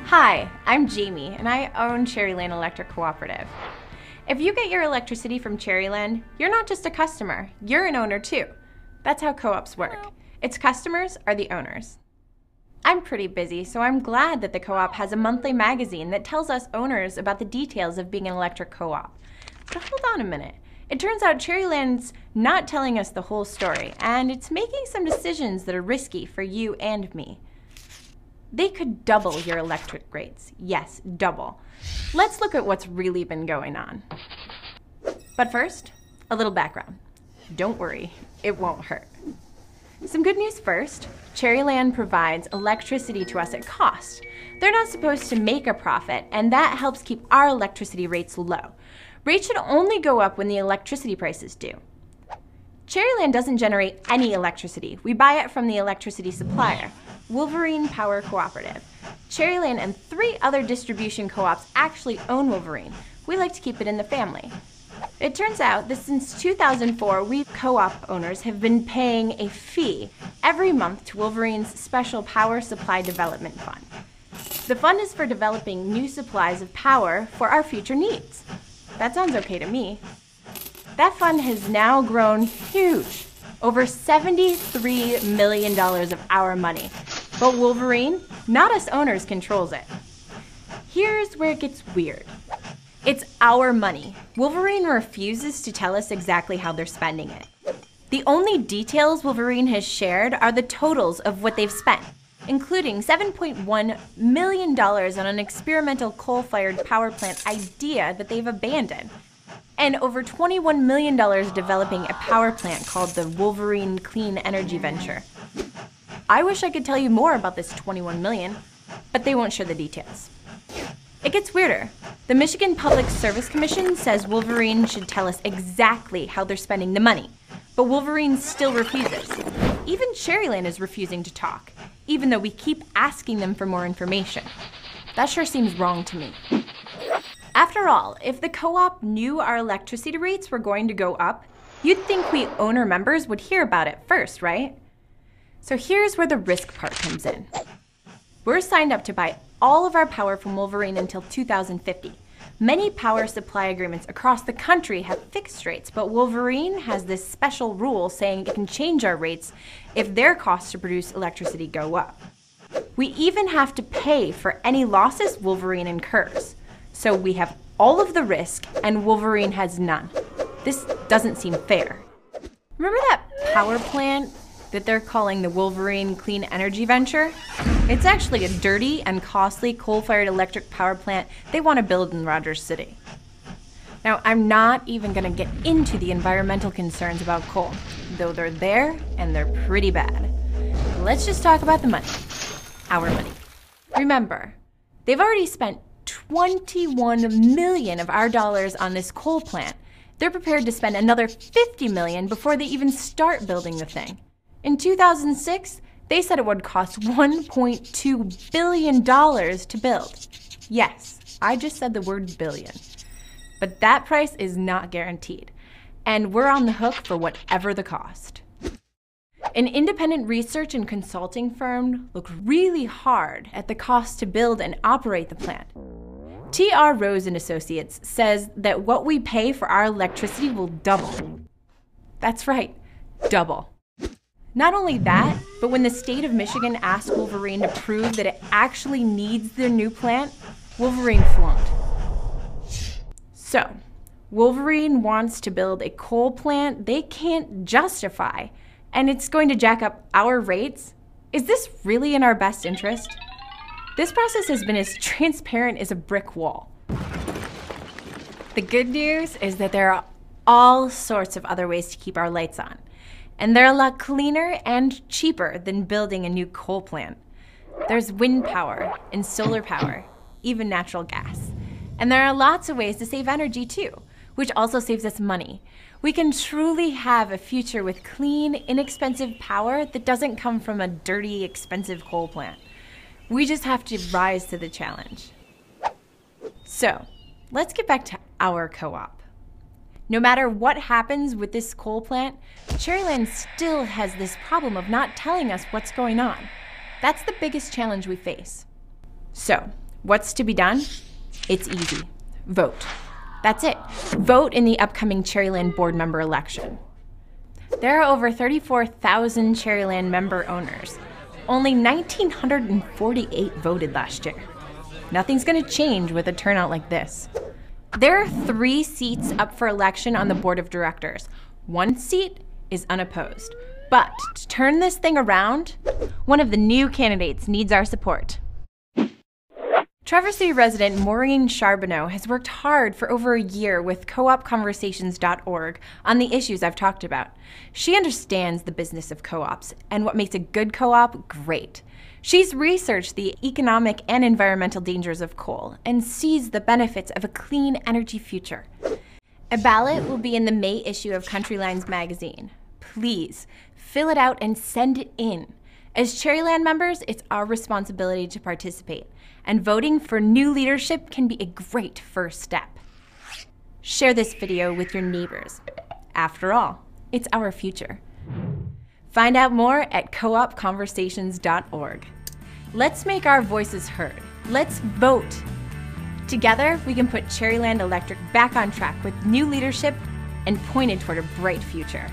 Hi, I'm Jamie, and I own Cherryland Electric Cooperative. If you get your electricity from Cherryland, you're not just a customer, you're an owner too. That's how co-ops work. Its customers are the owners. I'm pretty busy, so I'm glad that the co-op has a monthly magazine that tells us owners about the details of being an electric co-op. But hold on a minute. It turns out Cherryland's not telling us the whole story, and it's making some decisions that are risky for you and me. They could double your electric rates. Yes, double. Let's look at what's really been going on. But first, a little background. Don't worry, it won't hurt. Some good news first. Cherryland provides electricity to us at cost. They're not supposed to make a profit, and that helps keep our electricity rates low. Rates should only go up when the electricity prices do. Cherryland doesn't generate any electricity. We buy it from the electricity supplier, Wolverine Power Cooperative. Cherryland and 3 other distribution co-ops actually own Wolverine. We like to keep it in the family. It turns out that since 2004, we co-op owners have been paying a fee every month to Wolverine's Special Power Supply Development Fund. The fund is for developing new supplies of power for our future needs. That sounds okay to me. That fund has now grown huge, over $73 million of our money. But Wolverine, not us owners, controls it. Here's where it gets weird. It's our money. Wolverine refuses to tell us exactly how they're spending it. The only details Wolverine has shared are the totals of what they've spent, including $7.1 million on an experimental coal-fired power plant idea that they've abandoned, and over $21 million developing a power plant called the Wolverine Clean Energy Venture. I wish I could tell you more about this $21 million, but they won't share the details. It gets weirder. The Michigan Public Service Commission says Wolverine should tell us exactly how they're spending the money, but Wolverine still refuses. Even Cherryland is refusing to talk, even though we keep asking them for more information. That sure seems wrong to me. After all, if the co-op knew our electricity rates were going to go up, you'd think we owner members would hear about it first, right? So here's where the risk part comes in. We're signed up to buy all of our power from Wolverine until 2050. Many power supply agreements across the country have fixed rates, but Wolverine has this special rule saying it can change our rates if their costs to produce electricity go up. We even have to pay for any losses Wolverine incurs. So we have all of the risk and Wolverine has none. This doesn't seem fair. Remember that power plant that they're calling the Wolverine Clean Energy Venture? It's actually a dirty and costly coal-fired electric power plant they want to build in Rogers City. Now, I'm not even going to get into the environmental concerns about coal, though they're there and they're pretty bad. Let's just talk about the money. Our money. Remember, they've already spent $21 million of our dollars on this coal plant. They're prepared to spend another $50 million before they even start building the thing. In 2006, they said it would cost $1.2 billion to build. Yes, I just said the word billion. But that price is not guaranteed, and we're on the hook for whatever the cost. An independent research and consulting firm looked really hard at the cost to build and operate the plant. T.R. Rose and Associates says that what we pay for our electricity will double. That's right, double. Not only that, but when the state of Michigan asked Wolverine to prove that it actually needs their new plant, Wolverine flunked. So, Wolverine wants to build a coal plant they can't justify, and it's going to jack up our rates? Is this really in our best interest? This process has been as transparent as a brick wall. The good news is that there are all sorts of other ways to keep our lights on. And they're a lot cleaner and cheaper than building a new coal plant. There's wind power and solar power, even natural gas. And there are lots of ways to save energy too, which also saves us money. We can truly have a future with clean, inexpensive power that doesn't come from a dirty, expensive coal plant. We just have to rise to the challenge. So, let's get back to our co-op. No matter what happens with this coal plant, Cherryland still has this problem of not telling us what's going on. That's the biggest challenge we face. So, What's to be done? It's easy. Vote. That's it. Vote in the upcoming Cherryland board member election. There are over 34,000 Cherryland member owners. Only 1,948 voted last year. Nothing's going to change with a turnout like this. There are 3 seats up for election on the board of directors. 1 seat is unopposed. But to turn this thing around, one of the new candidates needs our support. Traverse City resident Maureen Charbonneau has worked hard for over a year with coopconversations.org on the issues I've talked about. She understands the business of co-ops and what makes a good co-op great. She's researched the economic and environmental dangers of coal and sees the benefits of a clean energy future. A ballot will be in the May issue of Country Lines magazine. Please fill it out and send it in. As Cherryland members, it's our responsibility to participate, and voting for new leadership can be a great first step. Share this video with your neighbors. After all, it's our future. Find out more at coopconversations.org. Let's make our voices heard. Let's vote. Together, we can put Cherryland Electric back on track with new leadership and pointed toward a bright future.